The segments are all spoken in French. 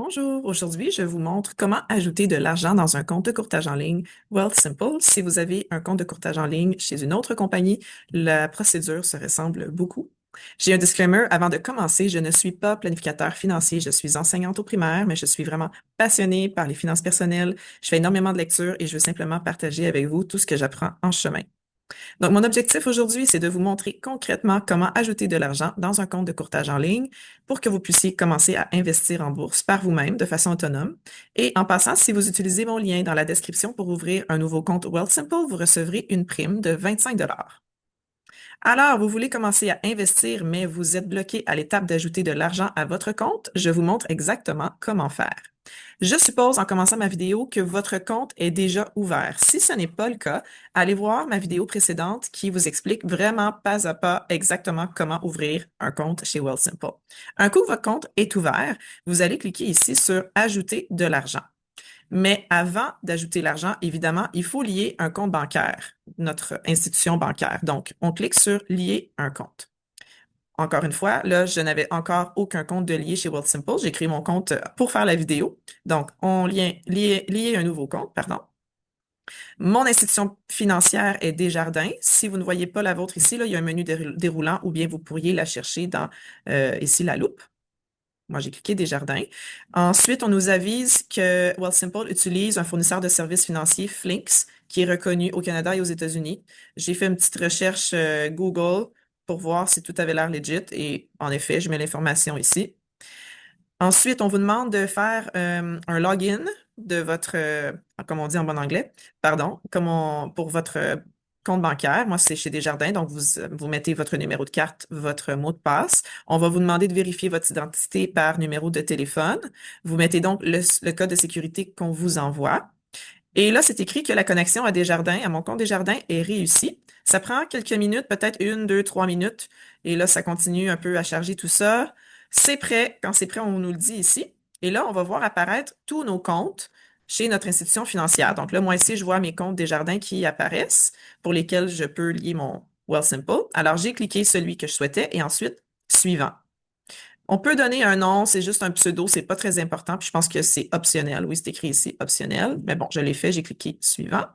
Bonjour, aujourd'hui, je vous montre comment ajouter de l'argent dans un compte de courtage en ligne Wealthsimple. Si vous avez un compte de courtage en ligne chez une autre compagnie, la procédure se ressemble beaucoup. J'ai un disclaimer avant de commencer. Je ne suis pas planificateur financier. Je suis enseignante au primaire, mais je suis vraiment passionnée par les finances personnelles. Je fais énormément de lectures et je veux simplement partager avec vous tout ce que j'apprends en chemin. Donc, mon objectif aujourd'hui, c'est de vous montrer concrètement comment ajouter de l'argent dans un compte de courtage en ligne pour que vous puissiez commencer à investir en bourse par vous-même de façon autonome. Et en passant, si vous utilisez mon lien dans la description pour ouvrir un nouveau compte Wealthsimple, vous recevrez une prime de 25 dollars. Alors, vous voulez commencer à investir, mais vous êtes bloqué à l'étape d'ajouter de l'argent à votre compte? Je vous montre exactement comment faire. Je suppose en commençant ma vidéo que votre compte est déjà ouvert. Si ce n'est pas le cas, allez voir ma vidéo précédente qui vous explique vraiment pas à pas exactement comment ouvrir un compte chez Wealthsimple. Un coup que votre compte est ouvert, vous allez cliquer ici sur Ajouter de l'argent. Mais avant d'ajouter l'argent, évidemment, il faut lier un compte bancaire, notre institution bancaire. Donc, on clique sur Lier un compte. Encore une fois, là, je n'avais encore aucun compte de lié chez Wealthsimple. J'ai créé mon compte pour faire la vidéo. Donc, lier un nouveau compte, pardon. Mon institution financière est Desjardins. Si vous ne voyez pas la vôtre ici, là, il y a un menu déroulant ou bien vous pourriez la chercher dans ici la loupe. Moi, j'ai cliqué Desjardins. Ensuite, on nous avise que Wealthsimple utilise un fournisseur de services financiers, Flinks, qui est reconnu au Canada et aux États-Unis. J'ai fait une petite recherche Google pour voir si tout avait l'air legit et en effet, je mets l'information ici. Ensuite, on vous demande de faire un login de votre, comme on dit en bon anglais, pardon, pour votre compte bancaire. Moi, c'est chez Desjardins, donc vous mettez votre numéro de carte, votre mot de passe. On va vous demander de vérifier votre identité par numéro de téléphone. Vous mettez donc le code de sécurité qu'on vous envoie. Et là, c'est écrit que la connexion à Desjardins, à mon compte Desjardins, est réussie. Ça prend quelques minutes, peut-être 1, 2, 3 minutes. Et là, ça continue un peu à charger tout ça. C'est prêt. Quand c'est prêt, on nous le dit ici. Et là, on va voir apparaître tous nos comptes chez notre institution financière. Donc là, moi ici, je vois mes comptes Desjardins qui apparaissent, pour lesquels je peux lier mon Wealthsimple. Alors, j'ai cliqué celui que je souhaitais et ensuite, suivant. On peut donner un nom, c'est juste un pseudo, c'est pas très important, puis je pense que c'est optionnel. Oui, c'est écrit ici optionnel, mais bon, je l'ai fait, j'ai cliqué suivant.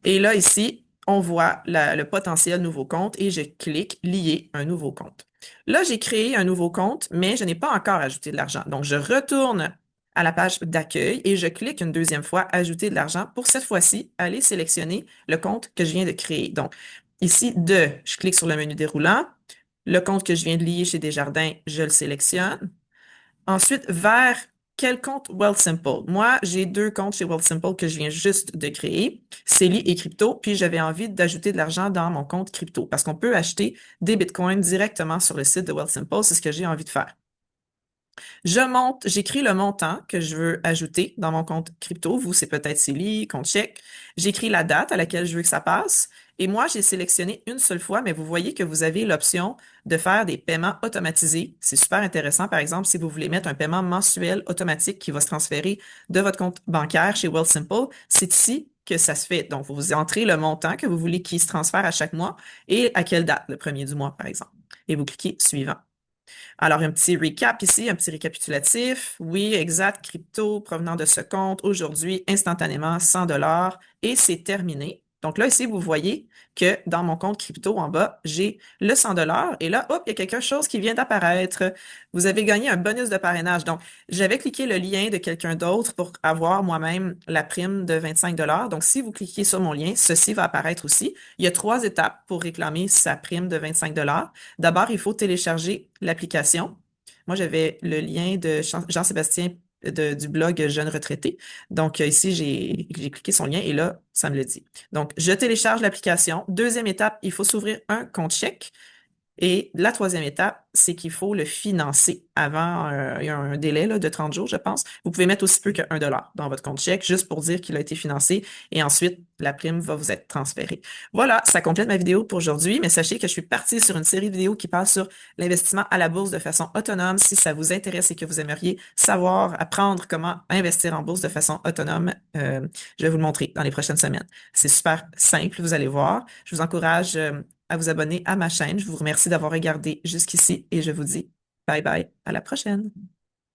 Et là, ici, on voit le potentiel nouveau compte et je clique lier un nouveau compte. Là, j'ai créé un nouveau compte, mais je n'ai pas encore ajouté de l'argent. Donc, je retourne à la page d'accueil et je clique une deuxième fois ajouter de l'argent pour cette fois-ci aller sélectionner le compte que je viens de créer. Donc, ici, je clique sur le menu déroulant. Le compte que je viens de lier chez Desjardins, je le sélectionne. Ensuite, vers quel compte Wealthsimple? Moi, j'ai deux comptes chez Wealthsimple que je viens juste de créer, CELI et Crypto, puis j'avais envie d'ajouter de l'argent dans mon compte Crypto parce qu'on peut acheter des bitcoins directement sur le site de Wealthsimple, c'est ce que j'ai envie de faire. J'écris le montant que je veux ajouter dans mon compte crypto. Vous, c'est peut-être CELI, compte chèque. J'écris la date à laquelle je veux que ça passe. Et moi, j'ai sélectionné une seule fois, mais vous voyez que vous avez l'option de faire des paiements automatisés. C'est super intéressant. Par exemple, si vous voulez mettre un paiement mensuel automatique qui va se transférer de votre compte bancaire chez Wealthsimple, c'est ici que ça se fait. Donc, vous entrez le montant que vous voulez qu'il se transfère à chaque mois et à quelle date, le premier du mois, par exemple. Et vous cliquez suivant. Alors, un petit recap ici, un petit récapitulatif. Oui, exact, crypto provenant de ce compte aujourd'hui, instantanément, 100 dollars et c'est terminé. Donc là, ici, vous voyez que dans mon compte crypto en bas, j'ai le 100 dollars et là, hop, il y a quelque chose qui vient d'apparaître. Vous avez gagné un bonus de parrainage. Donc, j'avais cliqué le lien de quelqu'un d'autre pour avoir moi-même la prime de 25 dollars. Donc, si vous cliquez sur mon lien, ceci va apparaître aussi. Il y a 3 étapes pour réclamer sa prime de 25 dollars. D'abord, il faut télécharger l'application. Moi, j'avais le lien de Jean-Sébastien du blog Jeune retraité. Donc, ici, j'ai cliqué son lien et là, ça me le dit. Donc, je télécharge l'application. Deuxième étape, il faut s'ouvrir un compte chèque. Et la troisième étape, c'est qu'il faut le financer avant, il y a un délai là, de 30 jours, je pense. Vous pouvez mettre aussi peu que 1 dollar dans votre compte chèque, juste pour dire qu'il a été financé. Et ensuite, la prime va vous être transférée. Voilà, ça complète ma vidéo pour aujourd'hui, mais sachez que je suis partie sur une série de vidéos qui parle sur l'investissement à la bourse de façon autonome. Si ça vous intéresse et que vous aimeriez savoir, apprendre comment investir en bourse de façon autonome, je vais vous le montrer dans les prochaines semaines. C'est super simple, vous allez voir. Je vous encourage à vous abonner à ma chaîne. Je vous remercie d'avoir regardé jusqu'ici et je vous dis bye bye, à la prochaine.